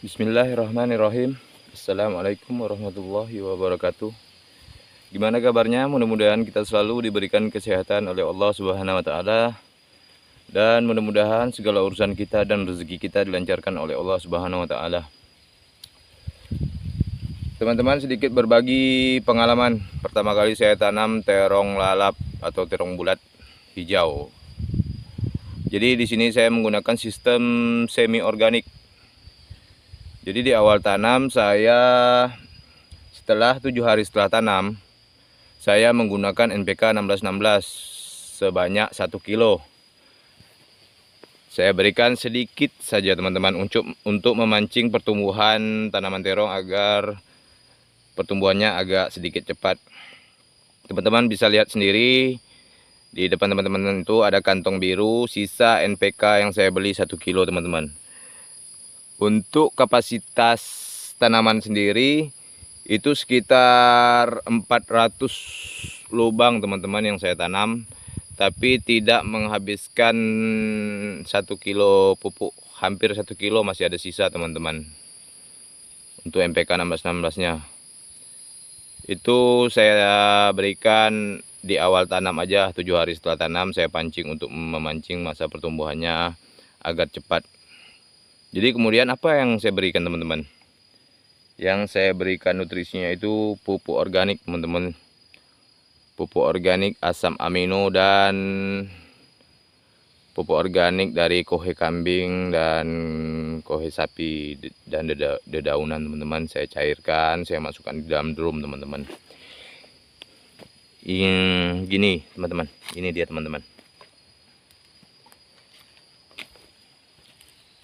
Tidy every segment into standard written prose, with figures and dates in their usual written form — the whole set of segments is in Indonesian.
Bismillahirrahmanirrahim. Assalamualaikum warahmatullahi wabarakatuh. Gimana kabarnya? Mudah-mudahan kita selalu diberikan kesehatan oleh Allah Subhanahu wa taala, dan mudah-mudahan segala urusan kita dan rezeki kita dilancarkan oleh Allah Subhanahu wa taala. Teman-teman, sedikit berbagi pengalaman. Pertama kali saya tanam terong lalap atau terong bulat hijau. Jadi di sini saya menggunakan sistem semi organik. Jadi di awal tanam setelah 7 hari setelah tanam, saya menggunakan NPK 1616 sebanyak 1 kilo. Saya berikan sedikit saja teman-teman untuk memancing pertumbuhan tanaman terong agar pertumbuhannya agak sedikit cepat. Teman-teman bisa lihat sendiri di depan teman-teman itu ada kantong biru sisa NPK yang saya beli 1 kilo teman-teman. Untuk kapasitas tanaman sendiri itu sekitar 400 lubang teman-teman yang saya tanam, tapi tidak menghabiskan 1 kilo pupuk. Hampir 1 kilo masih ada sisa teman-teman. Untuk NPK 1616 nya itu saya berikan di awal tanam aja. 7 hari setelah tanam saya pancing untuk memancing masa pertumbuhannya agar cepat. Jadi kemudian apa yang saya berikan teman-teman? Yang saya berikan nutrisinya itu pupuk organik teman-teman. Pupuk organik asam amino dan pupuk organik dari kohe kambing dan kohe sapi dan dedaunan teman-teman. Saya cairkan, saya masukkan di dalam drum teman-teman. Gini teman-teman, ini dia teman-teman.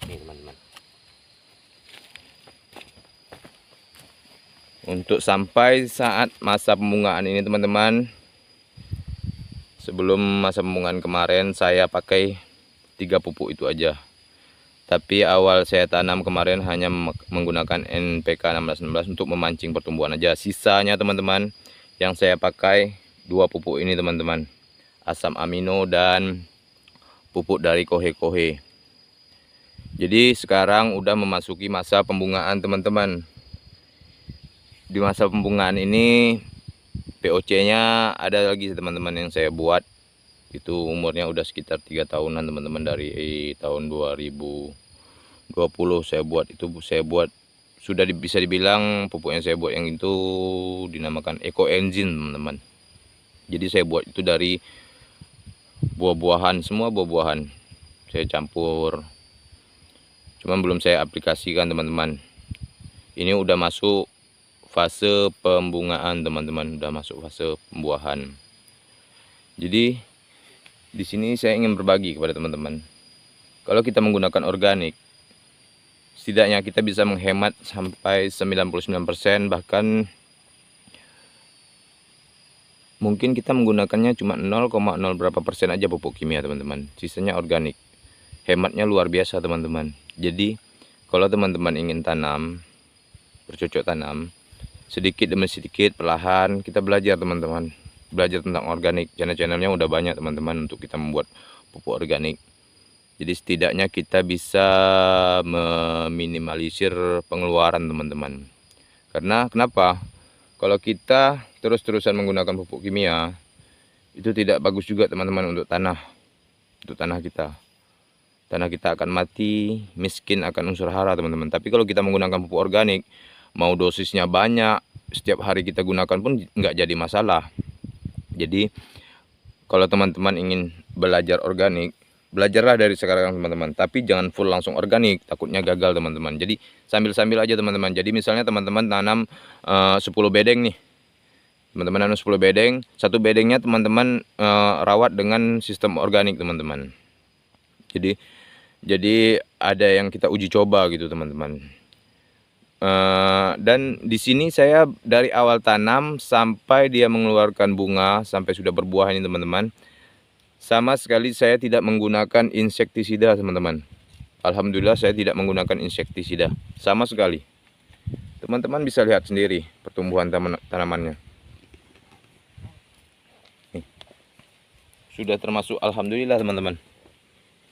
Ini teman-teman. Untuk sampai saat masa pembungaan ini teman-teman, sebelum masa pembungaan kemarin saya pakai 3 pupuk itu aja. Tapi awal saya tanam kemarin hanya menggunakan NPK 1616 untuk memancing pertumbuhan aja. Sisanya teman-teman yang saya pakai 2 pupuk ini teman-teman. Asam amino dan pupuk dari kohe-kohe. Jadi sekarang udah memasuki masa pembungaan teman-teman. Di masa pembungaan ini POC-nya ada lagi teman-teman yang saya buat. Itu umurnya udah sekitar 3 tahunan teman-teman, dari tahun 2020 saya buat. Itu saya buat sudah bisa dibilang pupuk yang saya buat yang itu dinamakan Eco Engine teman-teman. Jadi saya buat itu dari buah-buahan, semua buah-buahan saya campur. Cuman belum saya aplikasikan teman-teman. Ini udah masuk fase pembungaan teman-teman, udah masuk fase pembuahan. Jadi di sini saya ingin berbagi kepada teman-teman. Kalau kita menggunakan organik, setidaknya kita bisa menghemat sampai 99%, bahkan mungkin kita menggunakannya cuma 0,0 berapa persen aja pupuk kimia teman-teman. Sisanya organik. Hematnya luar biasa teman-teman. Jadi kalau teman-teman ingin tanam, bercocok tanam, sedikit demi sedikit perlahan kita belajar teman-teman, belajar tentang organik. Channel-channelnya udah banyak teman-teman untuk kita membuat pupuk organik. Jadi setidaknya kita bisa meminimalisir pengeluaran teman-teman. Karena kenapa? Kalau kita terus-terusan menggunakan pupuk kimia, itu tidak bagus juga teman-teman untuk tanah kita. Tanah kita akan mati, miskin akan unsur hara teman-teman. Tapi kalau kita menggunakan pupuk organik, mau dosisnya banyak, setiap hari kita gunakan pun nggak jadi masalah. Jadi kalau teman-teman ingin belajar organik, belajarlah dari sekarang teman-teman. Tapi jangan full langsung organik, takutnya gagal teman-teman. Jadi sambil-sambil aja teman-teman. Jadi misalnya teman-teman tanam 10 bedeng nih. Teman-teman tanam 10 bedeng, satu bedengnya teman-teman rawat dengan sistem organik teman-teman. Jadi ada yang kita uji coba gitu teman-teman. Dan di sini saya dari awal tanam sampai dia mengeluarkan bunga, sampai sudah berbuah ini teman-teman, sama sekali saya tidak menggunakan insektisida teman-teman. Alhamdulillah saya tidak menggunakan insektisida sama sekali. Teman-teman bisa lihat sendiri pertumbuhan tanamannya. Nih, sudah termasuk alhamdulillah teman-teman,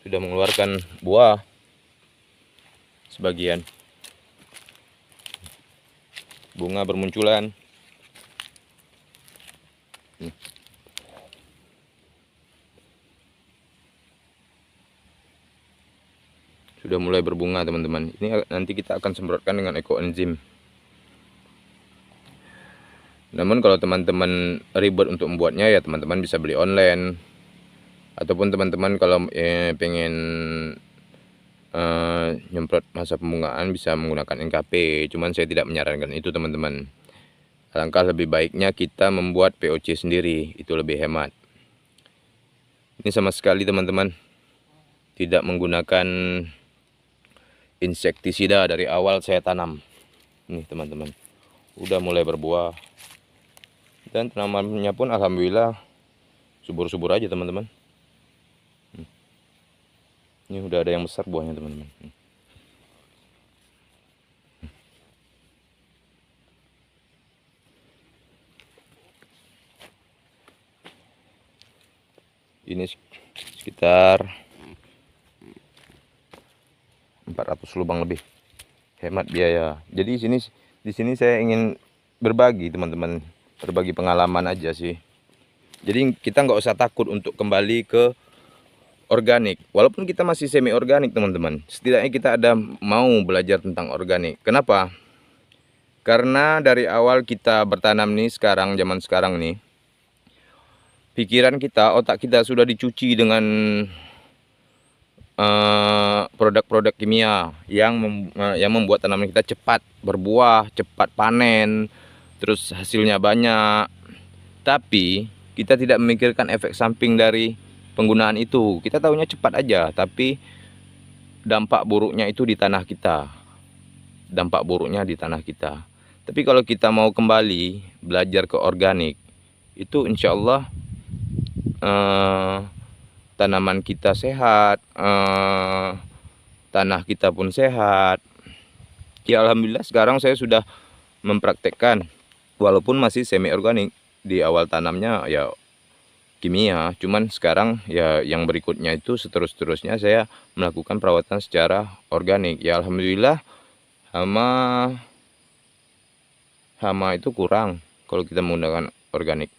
sudah mengeluarkan buah sebagian. bunga bermunculan. Sudah mulai berbunga teman-teman. Ini nanti kita akan semprotkan dengan ekoenzim. Namun kalau teman-teman ribet untuk membuatnya, ya teman-teman bisa beli online. Ataupun teman-teman kalau pengen nyemprot masa pembungaan bisa menggunakan NKP. Cuman saya tidak menyarankan itu teman-teman. Alangkah lebih baiknya kita membuat POC sendiri, itu lebih hemat. Ini sama sekali teman-teman tidak menggunakan insektisida dari awal saya tanam. Nih teman-teman, udah mulai berbuah. Dan tanamannya pun alhamdulillah subur-subur aja teman-teman. Ini udah ada yang besar buahnya teman-teman. Ini sekitar 400 lubang lebih, hemat biaya. Jadi di sini saya ingin berbagi teman-teman, berbagi pengalaman aja sih. Jadi kita nggak usah takut untuk kembali ke organik, walaupun kita masih semi organik teman-teman. Setidaknya kita ada mau belajar tentang organik. Kenapa? Karena dari awal kita bertanam nih, zaman sekarang nih, pikiran kita, otak kita sudah dicuci dengan produk-produk kimia yang membuat tanaman kita cepat berbuah, cepat panen, terus hasilnya banyak. Tapi kita tidak memikirkan efek samping dari penggunaan itu. Kita tahunya cepat aja, tapi dampak buruknya itu di tanah kita. Dampak buruknya di tanah kita. Tapi kalau kita mau kembali belajar ke organik, itu insya Allah tanaman kita sehat, tanah kita pun sehat. Ya alhamdulillah sekarang saya sudah mempraktekkan, walaupun masih semi organik. Di awal tanamnya ya kimia, cuman sekarang ya yang berikutnya itu seterusnya saya melakukan perawatan secara organik. Ya alhamdulillah hama itu kurang kalau kita menggunakan organik.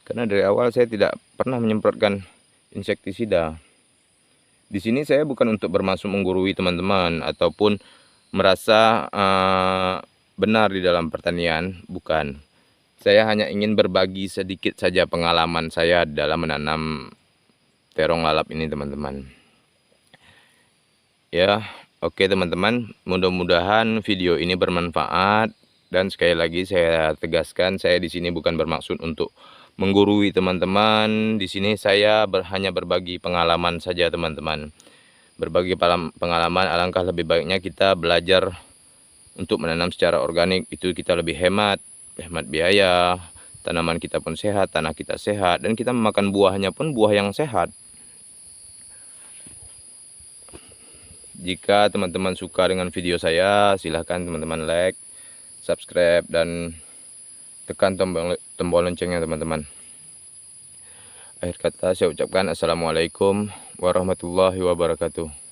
Karena dari awal saya tidak pernah menyemprotkan insektisida. Di sini saya bukan untuk bermaksud menggurui teman-teman ataupun merasa benar di dalam pertanian, bukan. Saya hanya ingin berbagi sedikit saja pengalaman saya dalam menanam terong lalap ini teman-teman. Ya, oke teman-teman, mudah-mudahan video ini bermanfaat. Dan sekali lagi saya tegaskan, saya di sini bukan bermaksud untuk menggurui teman-teman. Di sini saya hanya berbagi pengalaman saja teman-teman. Berbagi pengalaman, alangkah lebih baiknya kita belajar untuk menanam secara organik. Itu kita lebih hemat biaya, tanaman kita pun sehat, tanah kita sehat, dan kita memakan buahnya pun buah yang sehat. Jika teman-teman suka dengan video saya, silahkan teman-teman like, subscribe, dan tekan tombol loncengnya teman-teman. Akhir kata saya ucapkan assalamualaikum warahmatullahi wabarakatuh.